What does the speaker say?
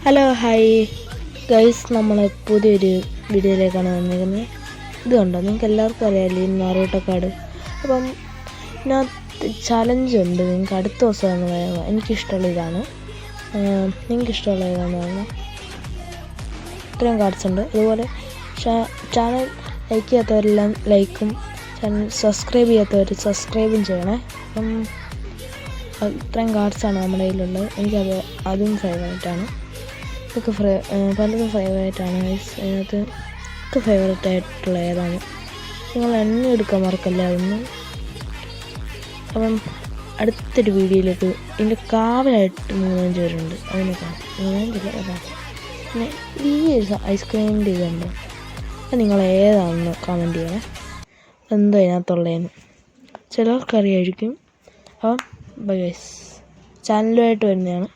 Hello hi guys, നമ്മൾ പുതിയൊരു വീഡിയോയിലേക്കാണ് വന്നിരിക്കുന്നത്. ഇത് കണ്ടോ, നിങ്ങൾക്ക് എല്ലാവർക്കും അറിയാമല്ലോ ഈ നാറോട്ടക്കാട്. അപ്പം ഇതിനകത്ത് ചലഞ്ചുണ്ട്. നിങ്ങൾക്ക് അടുത്ത ദിവസമാണ് പറയുന്നത്. എനിക്കിഷ്ടമുള്ള ഇതാണ്, നിങ്ങൾക്കിഷ്ടമുള്ള ഇതാണെന്ന്. ഇത്രയും കാർഡ്സ് ഉണ്ട്. അതുപോലെ ചാനൽ ലൈക്ക് ചെയ്യാത്തവരെല്ലാം ലൈക്കും, ചാനൽ സബ്സ്ക്രൈബ് ചെയ്യാത്തവർ സബ്സ്ക്രൈബും ചെയ്യണേ. അപ്പം ഇത്രയും കാർഡ്സാണ് നമ്മുടെ കയ്യിലുള്ളത്. അതും ഫേവറേറ്റാണ്. ഇതൊക്കെ പലതും ഫേവറേറ്റാണ്. അതിനകത്ത് ഒക്കെ ഫേവറേറ്റായിട്ടുള്ള ഏതാണ് നിങ്ങൾ എണ്ണ എടുക്കാൻ മറക്കല്ല അതൊന്നും. അപ്പം അടുത്തൊരു വീഡിയോയിലേക്ക് ഇതിൻ്റെ കാവലായിട്ട് 3-5 പേരുണ്ട്. അതിനെ കാണാം. 3-5 അതാണ്. പിന്നെ ഈ ഐസ്ക്രീമിൻ്റെ ഇതുണ്ട്. അത് നിങ്ങൾ ഏതാണെന്ന് കമൻറ്റ് ചെയ്യണേ, എന്തോ അതിനകത്തുള്ളതെന്ന്. ചിലർക്കറിയായിരിക്കും. അപ്പം ബൈ ഗൈസ്, ചാനലുമായിട്ട് വരുന്നതാണ്.